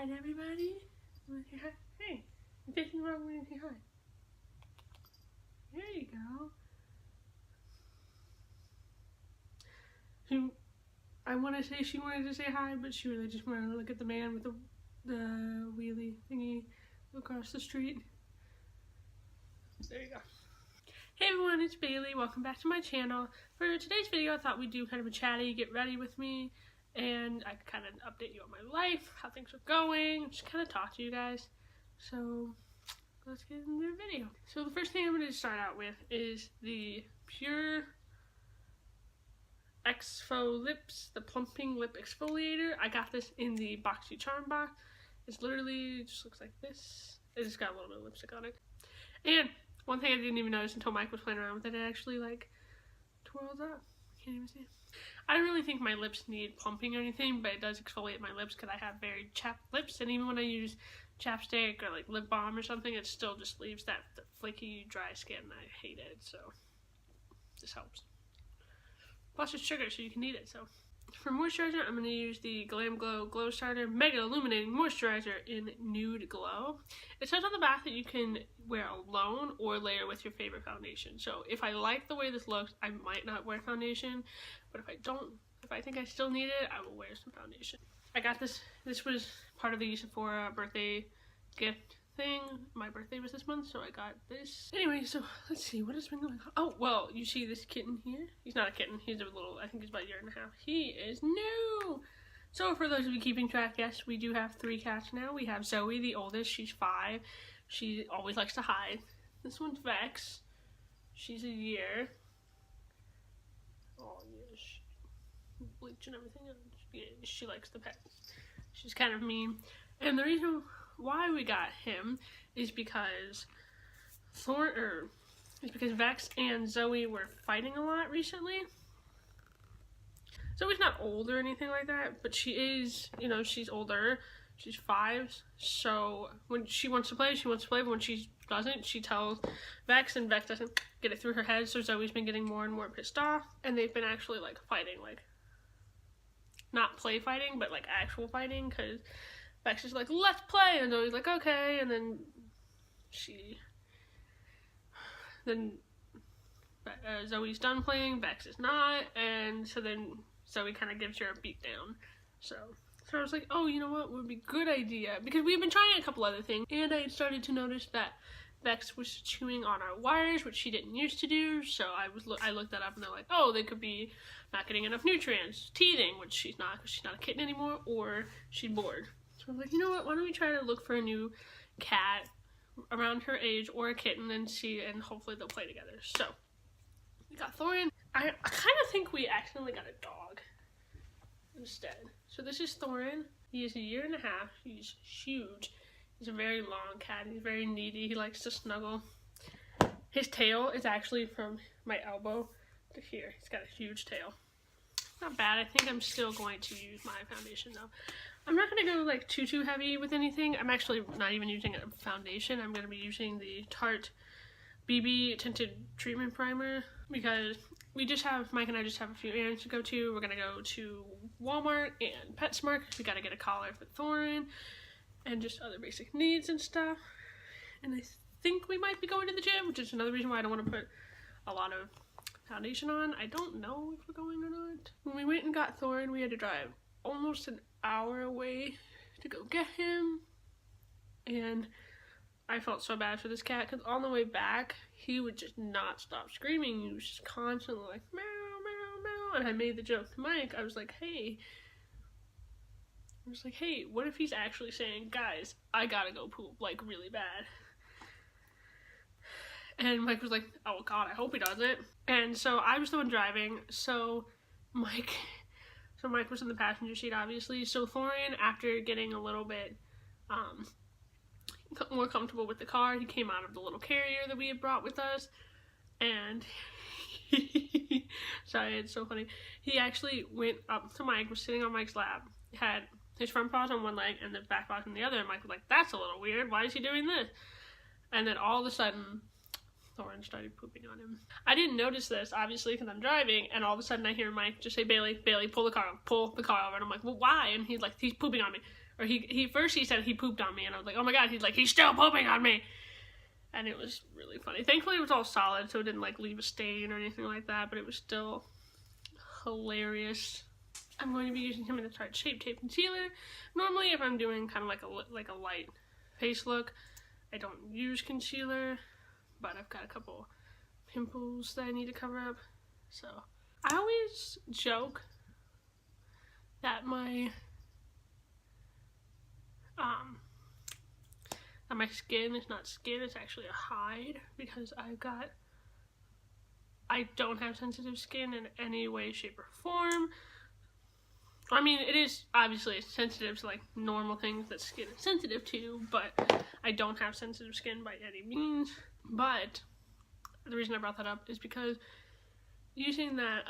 hi to everybody. You want to say hi? Hey, you're facing the wrong way and say hi. There you go. I want to say she wanted to say hi, but she really just wanted to look at the man with the wheelie thingy across the street. There you go. Hey everyone, it's Bailey. Welcome back to my channel. For today's video, I thought we'd do kind of a chatty, get ready with me, and I could kind of update you on my life, how things are going, just kind of talk to you guys. So let's get into the video. So the first thing I'm going to start out with is the Pure Exfo Lips, the Plumping Lip Exfoliator. I got this in the Boxy Charm box. It's literally just looks like this. It just got a little bit of lipstick on it. And one thing I didn't even notice until Mike was playing around with it, it actually like twirls up. Can't even see it. I don't really think my lips need plumping or anything, but it does exfoliate my lips because I have very chapped lips, and even when I use chapstick or like lip balm or something, it still just leaves that flaky, dry skin. I hate it, so this helps. Plus it's sugar, so you can eat it. So for moisturizer, I'm going to use the Glam Glow Glow Starter Mega Illuminating Moisturizer in Nude Glow. It says on the back that you can wear alone or layer with your favorite foundation. So if I like the way this looks, I might not wear foundation, but if I don't, if I think I still need it, I will wear some foundation. I got this. This was part of the Sephora birthday gift thing. My birthday was this month, so I got this. Anyway, so let's see, what has been going on? Oh, well, you see this kitten here? He's not a kitten, he's a little, I think he's about a year and a half. He is new! So for those of you keeping track, yes, we do have 3 cats now. We have Zoe, the oldest, she's 5. She always likes to hide. This one's Vex. She's a year. Oh, yeah, she bleach and everything. Yeah, she likes the pet. She's kind of mean. And the reason why we got him is because Vex and Zoe were fighting a lot recently. Zoe's not old or anything like that, but she is, you know, she's older. She's 5, so when she wants to play, she wants to play, but when she doesn't, she tells Vex, and Vex doesn't get it through her head, so Zoe's been getting more and more pissed off, and they've been actually, like, fighting, like, not play fighting, but, like, actual fighting, because Vex is like, let's play, and Zoe's like, okay, and then Zoe's done playing, Vex is not, and so then Zoe kind of gives her a beat down. So I was like, oh, you know what would be a good idea, because we've been trying a couple other things, and I started to notice that Vex was chewing on our wires, which she didn't used to do, so I looked that up, and they're like, oh, they could be not getting enough nutrients, teething, which she's not, because she's not a kitten anymore, or she's bored. So I'm like, you know what, why don't we try to look for a new cat around her age or a kitten and see, and hopefully they'll play together. So we got Thorin. I kind of think we accidentally got a dog instead. So this is Thorin. He is a year and a half. He's huge. He's a very long cat. He's very needy. He likes to snuggle. His tail is actually from my elbow to here. He's got a huge tail. Not bad. I think I'm still going to use my foundation though. I'm not going to go like too heavy with anything. I'm actually not even using a foundation. I'm going to be using the Tarte BB Tinted Treatment Primer because Mike and I just have a few errands to go to. We're going to go to Walmart and PetSmart because we got to get a collar for Thorin and just other basic needs and stuff. And I think we might be going to the gym, which is another reason why I don't want to put a lot of foundation on. I don't know if we're going or not. When we went and got Thorin, we had to drive almost an hour away to go get him, and I felt so bad for this cat because on the way back he would just not stop screaming. He was just constantly like meow meow meow, and I made the joke to Mike. I was like, hey, what if he's actually saying, guys, I gotta go poop, like really bad? And Mike was like, oh god, I hope he doesn't. And so I was the one driving, so Mike was in the passenger seat, obviously. So Thorin, after getting a little bit more comfortable with the car, he came out of the little carrier that we had brought with us, and sorry, it's so funny. He actually went up to Mike, was sitting on Mike's lap, had his front paws on one leg and the back paws on the other, and Mike was like, that's a little weird, why is he doing this? And then all of a sudden, Thorin started pooping on him. I didn't notice this, obviously, because I'm driving, and all of a sudden I hear Mike just say, Bailey, pull the car over. And I'm like, well, why? And he's like, he's pooping on me. Or he first he said he pooped on me, and I was like, oh my god, he's like, he's still pooping on me. And it was really funny. Thankfully, it was all solid, so it didn't like leave a stain or anything like that, but it was still hilarious. I'm going to be using some of the Tarte Shape Tape Concealer. Normally, if I'm doing kind of like a light face look, I don't use concealer, but I've got a couple pimples that I need to cover up. So I always joke that my skin is not skin, it's actually a hide, because I don't have sensitive skin in any way, shape, or form. I mean, it is obviously sensitive to like normal things that skin is sensitive to, but I don't have sensitive skin by any means. But the reason I brought that up is because using that,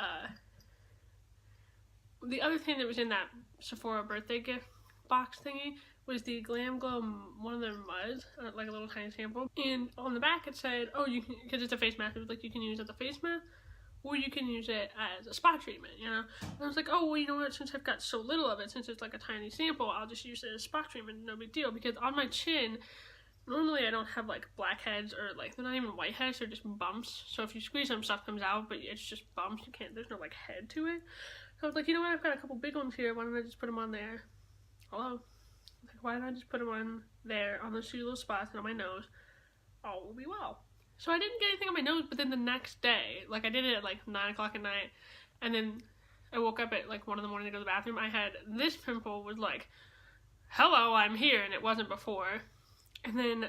the other thing that was in that Sephora birthday gift box thingy was the Glam Glow, one of their muds, like a little tiny sample. And on the back it said, oh, you can, because it's a face mask, it was like you can use it as a face mask, or you can use it as a spot treatment, you know? And I was like, oh, well, you know what, since I've got so little of it, since it's like a tiny sample, I'll just use it as spot treatment, no big deal. Because on my chin, normally I don't have like blackheads, or like, they're not even whiteheads, they're just bumps. So if you squeeze them, stuff comes out, but it's just bumps, there's no like head to it. So I was like, you know what, I've got a couple big ones here, why don't I just put them on there? Hello? Like, why don't I just put them on there, on those two little spots, and on my nose? All will be well. So I didn't get anything on my nose, but then the next day, like I did it at like 9 o'clock at night, and then I woke up at like 1 in the morning to go to the bathroom. I had this pimple was like, hello, I'm here, and it wasn't before. And then,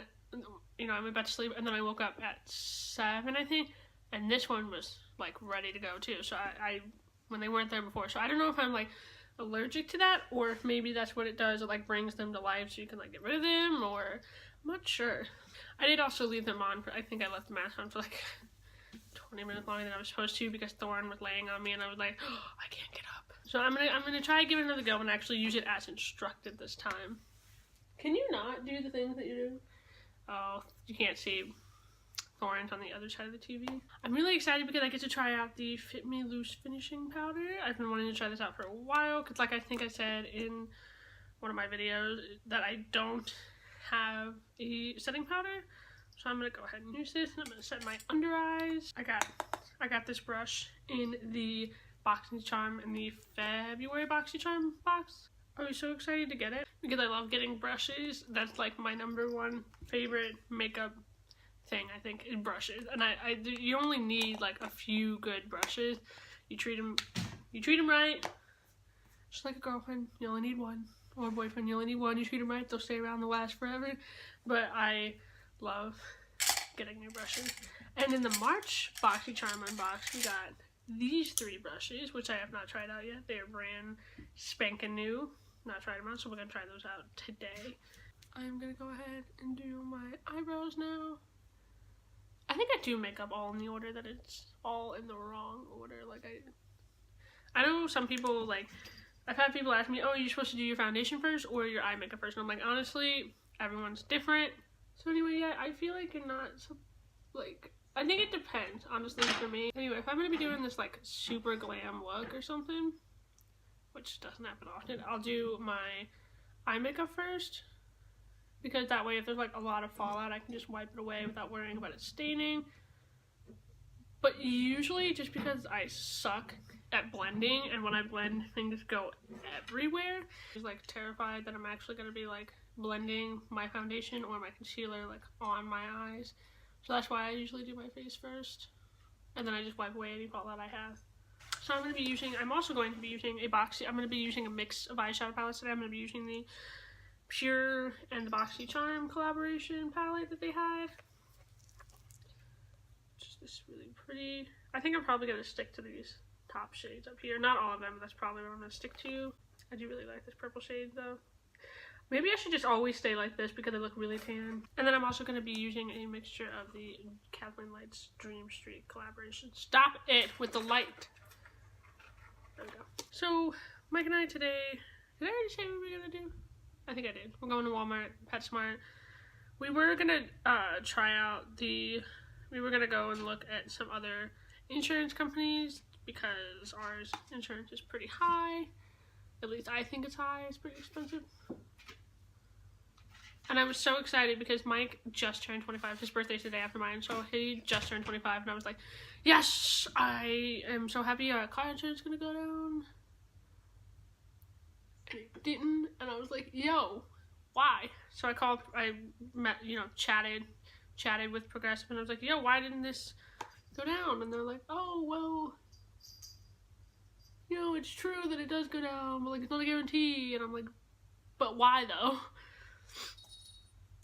you know, I went back to sleep, and then I woke up at 7, I think, and this one was like ready to go too. So I when they weren't there before. So I don't know if I'm like allergic to that, or if maybe that's what it does, it like brings them to life so you can like get rid of them, or I'm not sure. I did also leave them on I think I left the mask on for like 20 minutes longer than I was supposed to, because Thorn was laying on me and I was like, oh, I can't get up. So I'm gonna try to give it another go and actually use it as instructed this time. Can you not do the things that you do? Oh, you can't see Thorn's on the other side of the TV. I'm really excited because I get to try out the Fit Me Loose finishing powder. I've been wanting to try this out for a while, because like I think I said in one of my videos that I don't have a setting powder. So I'm gonna go ahead and use this, and I'm gonna set my under eyes. I got this brush in the BoxyCharm, in the February BoxyCharm box. I was so excited to get it because I love getting brushes. That's like my #1 favorite makeup thing, I think, is brushes. And you only need like a few good brushes. You treat them right, just like a girlfriend. You only need one, or a boyfriend. You only need one. You treat them right, they'll stay around, they'll last forever. But I love getting new brushes. And in the March BoxyCharm unbox, we got these 3 brushes, which I have not tried out yet. They are brand spanking new. Not tried them out, so we're gonna try those out today. I'm gonna go ahead and do my eyebrows now. I think I do makeup all in the order that it's all in the wrong order. Like I know some people, like, I've had people ask me, oh, you're supposed to do your foundation first or your eye makeup first, and I'm like, honestly, everyone's different. So anyway, yeah, I feel like you're not, like, I think it depends, honestly, for me. Anyway, if I'm gonna be doing this like super glam look or something, which doesn't happen often, I'll do my eye makeup first, because that way if there's like a lot of fallout, I can just wipe it away without worrying about it staining. But usually, just because I suck at blending, and when I blend, things go everywhere, I'm just like terrified that I'm actually gonna be like blending my foundation or my concealer like on my eyes. So that's why I usually do my face first, and then I just wipe away any fallout I have. So I'm also going to be using I'm going to be using a mix of eyeshadow palettes today. I'm going to be using the Pure and the BoxyCharm collaboration palette that they had. Just this really pretty. I think I'm probably going to stick to these top shades up here. Not all of them, but that's probably what I'm going to stick to. I do really like this purple shade though. Maybe I should just always stay like this because I look really tan. And then I'm also going to be using a mixture of the Kathleen Light's Dream Street collaboration. Stop it with the light! There we go. So, Mike and I today, did I already say what we were going to do? I think I did. We're going to Walmart, PetSmart. We were going to we were going to go and look at some other insurance companies because ours insurance is pretty high. At least I think it's high. It's pretty expensive. And I was so excited because Mike just turned 25. His birthday's the day after mine, so he just turned 25, and I was like, yes, I am so happy our car insurance is gonna go down. And it didn't, and I was like, yo, why? So I met, chatted with Progressive, and I was like, yo, why didn't this go down? And they're like, oh, well, it's true that it does go down, but, like, it's not a guarantee. And I'm like, but why, though?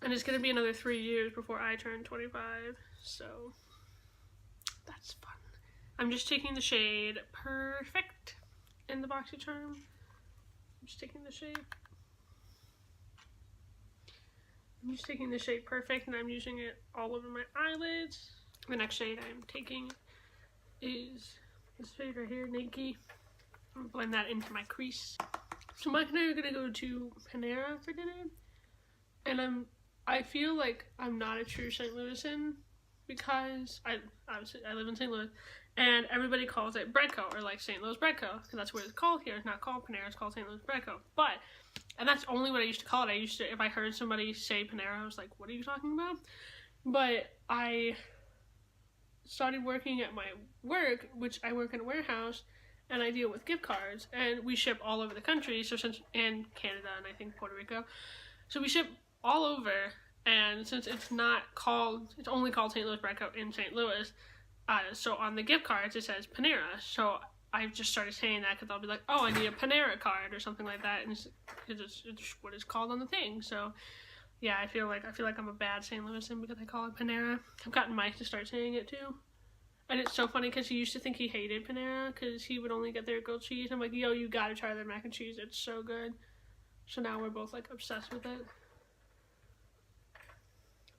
And it's gonna be another 3 years before I turn 25, so that's fun. I'm just taking the shade Perfect in the BoxyCharm. I'm just taking the shade Perfect, and I'm using it all over my eyelids. The next shade I'm taking is this shade right here, Naked. I'm gonna blend that into my crease. So Mike and I are gonna go to Panera for dinner, and I feel like I'm not a true St. Louisan because I live in St. Louis, and everybody calls it Breadco, or like St. Louis Breadco, because that's what it's called here. It's not called Panera, it's called St. Louis Breadco. And that's only what I used to call it. If I heard somebody say Panera, I was like, what are you talking about? But I started working at my work, which I work in a warehouse, and I deal with gift cards, and we ship all over the country, and Canada, and I think Puerto Rico. So we ship all over, and since it's only called St. Louis Breadco in St. Louis, so on the gift cards it says Panera. So I've just started saying that because I'll be like, oh, I need a Panera card or something like that, and it's what it's called on the thing. So yeah, I feel like I'm a bad St. Louisan because I call it Panera. I've gotten Mike to start saying it too. And it's so funny because he used to think he hated Panera because he would only get their grilled cheese. I'm like, yo, you gotta try their mac and cheese. It's so good. So now we're both like obsessed with it.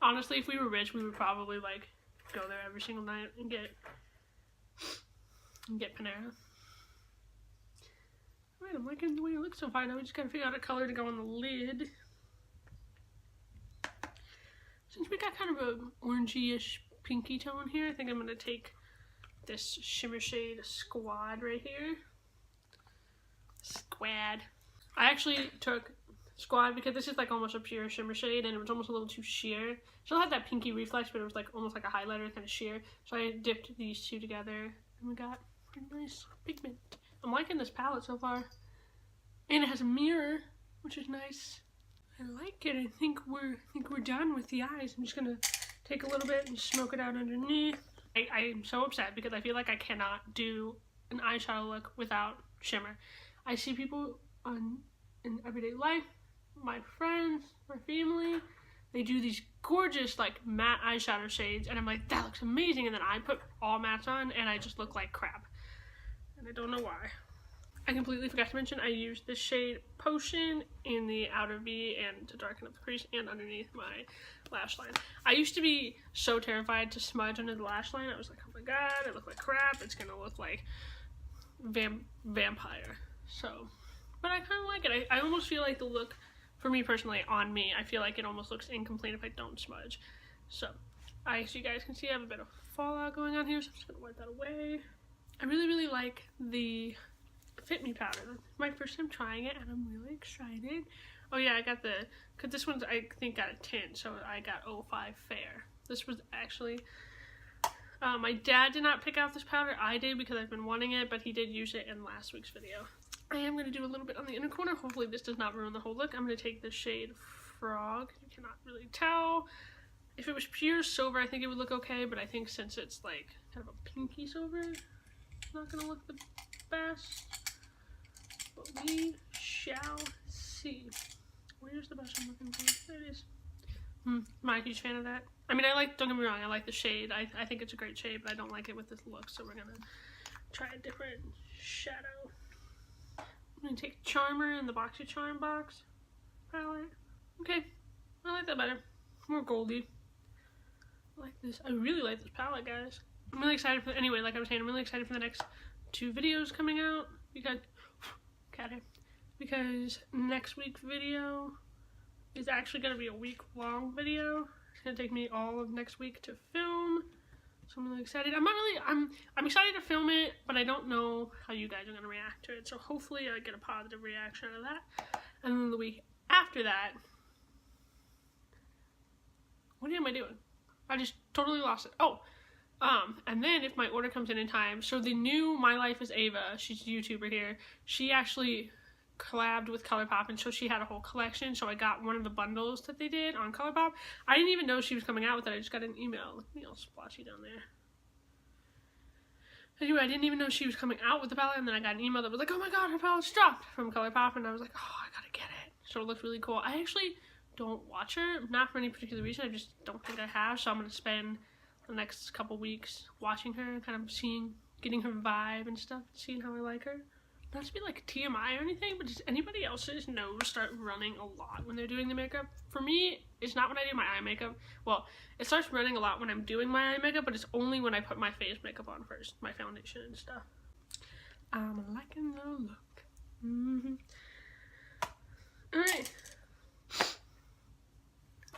Honestly, if we were rich, we would probably like go there every single night and get Panera. Alright, I'm liking the way it looks so far. Now we just gotta figure out a color to go on the lid. Since we got kind of an orangey-ish pinky tone here, I think I'm gonna take this shimmer shade Squad right here. Squad. I actually took Squad because this is like almost a pure shimmer shade, and it was almost a little too sheer. It still had that pinky reflex, but it was like almost like a highlighter kind of sheer. So I dipped these two together, and we got a nice pigment. I'm liking this palette so far, and it has a mirror, which is nice. I like it. I think we're done with the eyes. I'm just gonna take a little bit and smoke it out underneath. I am so upset because I feel like I cannot do an eyeshadow look without shimmer. I see people in everyday life, my friends, my family, they do these gorgeous like matte eyeshadow shades, and I'm like, that looks amazing, and then I put all mattes on and I just look like crap, and I don't know why. I completely forgot to mention I used this shade Potion in the outer V and to darken up the crease and underneath my lash line. I used to be so terrified to smudge under the lash line. I was like, oh my god, I look like crap. It's gonna look like vampire. So, but I kind of like it. I almost feel like the look, for me personally, on me, I feel like it almost looks incomplete if I don't smudge. So, so you guys can see I have a bit of fallout going on here, so I'm just gonna wipe that away. I really, really like the Fit Me powder. It's my first time trying it, and I'm really excited. Oh yeah, I got because this one's, I think, got a tint, so I got 05 Fair. This was actually, my dad did not pick out this powder. I did because I've been wanting it, but he did use it in last week's video. I am going to do a little bit on the inner corner. Hopefully this does not ruin the whole look. I'm going to take the shade Frog. You cannot really tell. If it was pure silver, I think it would look okay, but I think since it's like kind of a pinky silver, it's not going to look the best. But we shall see. Where's the brush I'm looking for? There it is. I'm not a huge fan of that. I mean, don't get me wrong, I like the shade. I think it's a great shade, but I don't like it with this look, so we're gonna try a different shadow. I'm gonna take Charmer in the BoxyCharm box palette. Okay, I like that better. More goldy. I like this. I really like this palette, guys. I'm really excited for, anyway, like I was saying, I'm really excited for the next 2 videos coming out because next week's video is actually going to be a week-long video. It's going to take me all of next week to film, so I'm really excited. I'm excited to film it, but I don't know how you guys are going to react to it, so hopefully I get a positive reaction out of that. And then the week after that, am I doing? I just totally lost it. Oh, and then if my order comes in time, so the new My Life is Ava, she's a YouTuber here, she actually collabed with ColourPop, and so she had a whole collection, so I got one of the bundles that they did on ColourPop. I didn't even know she was coming out with it. I just got an email. Look at me all splotchy down there. Anyway, I didn't even know she was coming out with the palette, and then I got an email that was like, oh my god, her palette's dropped from ColourPop, and I was like, oh, I gotta get it. So it looks really cool. I actually don't watch her, not for any particular reason, I just don't think I have, so I'm gonna spend the next couple weeks watching her, kind of seeing, getting her vibe and stuff, seeing how I like her. Not to be like TMI or anything, but does anybody else's nose start running a lot when they're doing the makeup? For me, it's not when I do my eye makeup. Well, it starts running a lot when I'm doing my eye makeup, but it's only when I put my face makeup on first, my foundation and stuff. I'm liking the look. Alright.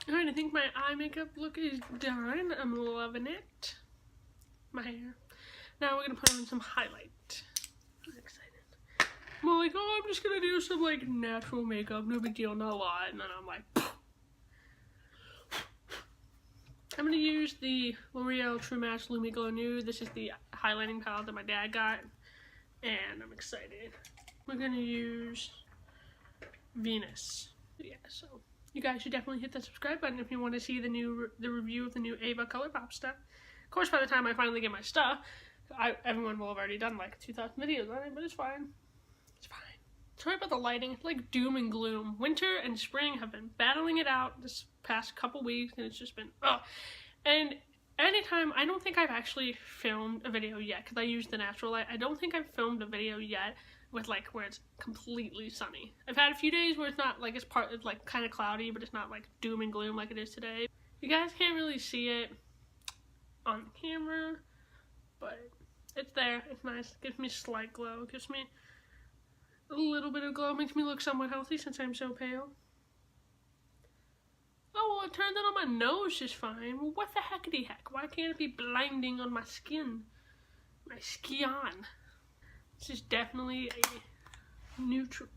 Alright, I think my eye makeup look is done. I'm loving it. My hair. Now we're gonna put on some highlight. I'm excited. I'm like, oh, I'm just gonna do some like natural makeup, no big deal, not a lot, and then I'm like, I'm gonna use the L'Oreal True Match Lumi Glow Nude. This is the highlighting palette that my dad got, and I'm excited. We're gonna use Venus. Yeah, so you guys should definitely hit that subscribe button if you want to see the review of the new Ava ColourPop stuff. Of course, by the time I finally get my stuff, everyone will have already done like 2,000 videos on it, but it's fine. It's fine. Sorry about the lighting. It's like doom and gloom. Winter and spring have been battling it out this past couple weeks, and it's just been, ugh. And anytime, I don't think I've actually filmed a video yet, because I use the natural light. I don't think I've filmed a video yet with like where it's completely sunny. I've had a few days where it's not like, it's like kind of cloudy, but it's not like doom and gloom like it is today. You guys can't really see it on the camera, but it's there. It's nice. It gives me a slight glow. It gives me a little bit of glow. It makes me look somewhat healthy since I'm so pale. Oh, well, it turned out on my nose just fine. Well, what the heckity heck? Why can't it be blinding on my skin? My skin. This is definitely a neutral.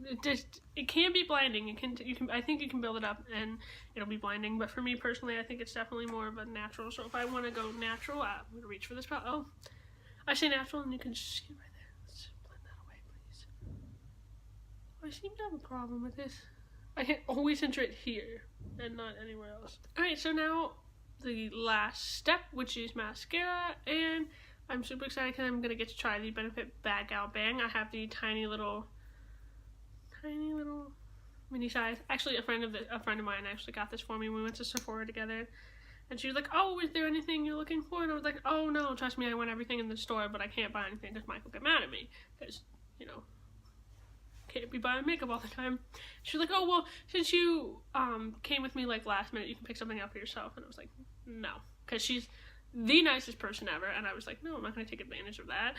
It can be blinding. I think you can build it up and it'll be blinding. But for me personally, I think it's definitely more of a natural. So if I want to go natural, I'm gonna reach for this palette. Oh, I say natural, and you can just see it right there. Let's blend that away, please. I seem to have a problem with this. I can always enter it here and not anywhere else. Alright, so now the last step, which is mascara, and I'm super excited because I'm going to get to try the Benefit Bag Out Bang. I have the tiny little mini size. Actually, a friend of mine actually got this for me. We went to Sephora together, and she was like, oh, is there anything you're looking for? And I was like, oh no, trust me, I want everything in the store, but I can't buy anything because Mike will get mad at me, because, you know, can't be buying makeup all the time. She was like, oh, well, since you came with me like last minute, you can pick something out for yourself. And I was like, no, because she's the nicest person ever. And I was like, no, I'm not going to take advantage of that.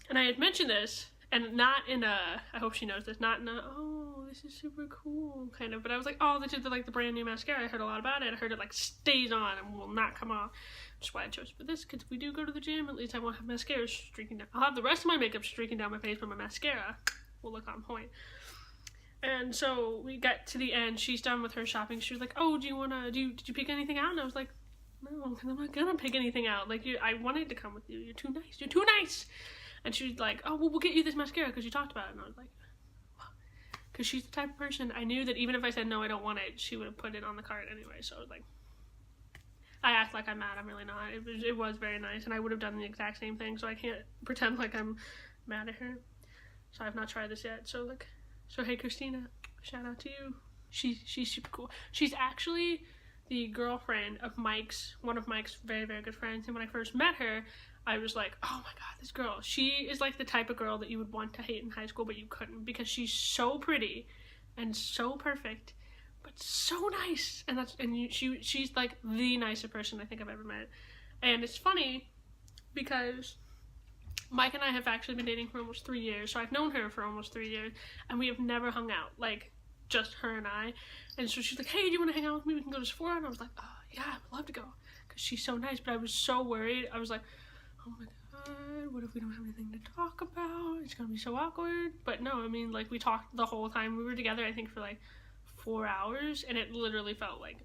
And I had mentioned this, and not in a, I hope she knows this, not in a, oh, this is super cool kind of, but I was like, oh, this is like the brand new mascara. I heard a lot about it. I heard it like stays on and will not come off, which is why I chose for this, because if we do go to the gym, at least I won't have mascara streaking down. I'll have the rest of my makeup streaking down my face, but my mascara will look on point. And so we got to the end. She's done with her shopping. She was like, oh, did you pick anything out? And I was like, no, because I'm not gonna pick anything out. Like, I wanted to come with you. You're too nice. You're too nice. And she was like, oh, well, we'll get you this mascara because you talked about it. And I was like, because she's the type of person, I knew that even if I said no, I don't want it, she would have put it on the cart anyway. So I was like, I act like I'm mad. I'm really not. It was very nice, and I would have done the exact same thing, so I can't pretend like I'm mad at her. So I've not tried this yet. So hey, Christina, shout out to you. She's super cool. She's actually the girlfriend of one of Mike's very, very good friends. And when I first met her, I was like, oh my god, this girl. She is like the type of girl that you would want to hate in high school, but you couldn't, because she's so pretty and so perfect, but so nice. And she's like the nicest person I think I've ever met. And it's funny because Mike and I have actually been dating for almost 3 years, so I've known her for almost 3 years, and we have never hung out, like, just her and I. And so she's like, hey, do you want to hang out with me? We can go to Sephora. And I was like, oh, yeah, I would love to go, because she's so nice. But I was so worried. I was like, oh my god, what if we don't have anything to talk about? It's gonna be so awkward. But no, I mean, like, we talked the whole time. We were together, I think, for like 4 hours, and it literally felt like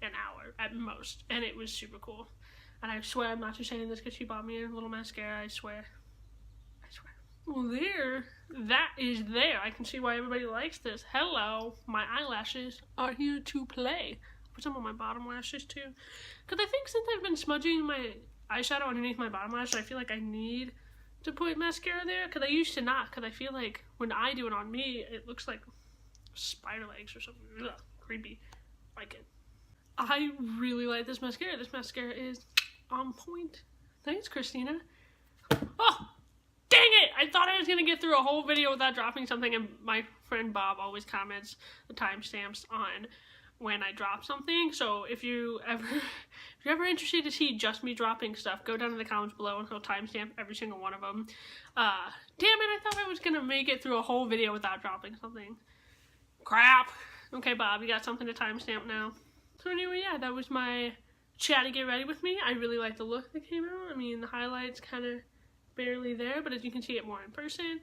an hour at most, and it was super cool. And I swear I'm not just saying this because she bought me a little mascara. I swear. Well, that is there. I can see why everybody likes this. Hello, my eyelashes are here to play. Put some on my bottom lashes too, because I think since I've been smudging my eyeshadow underneath my bottom lash, I feel like I need to put mascara there, because I used to not, because I feel like when I do it on me, it looks like spider legs or something. Ugh, creepy. Like it. I really like this mascara. This mascara is on point. Thanks, Christina. Oh, dang it! I thought I was going to get through a whole video without dropping something, and my friend Bob always comments the timestamps on when I drop something. So if you're ever interested to see just me dropping stuff, go down in the comments below and he'll timestamp every single one of them. Damn it, I thought I was going to make it through a whole video without dropping something. Crap! Okay, Bob, you got something to timestamp now. So anyway, yeah, that was my Chatty Get Ready With Me. I really like the look that came out. I mean, the highlights kind of barely there, but as you can see it more in person.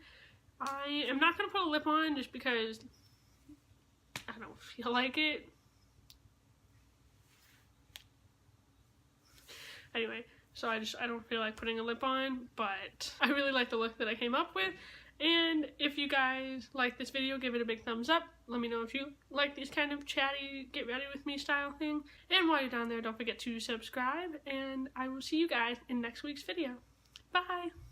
I am not going to put a lip on just because I don't feel like it. Anyway, so I don't feel like putting a lip on, but I really like the look that I came up with. And if you guys like this video, give it a big thumbs up. Let me know if you like this kind of chatty, get ready with me style thing. And while you're down there, don't forget to subscribe. And I will see you guys in next week's video. Bye!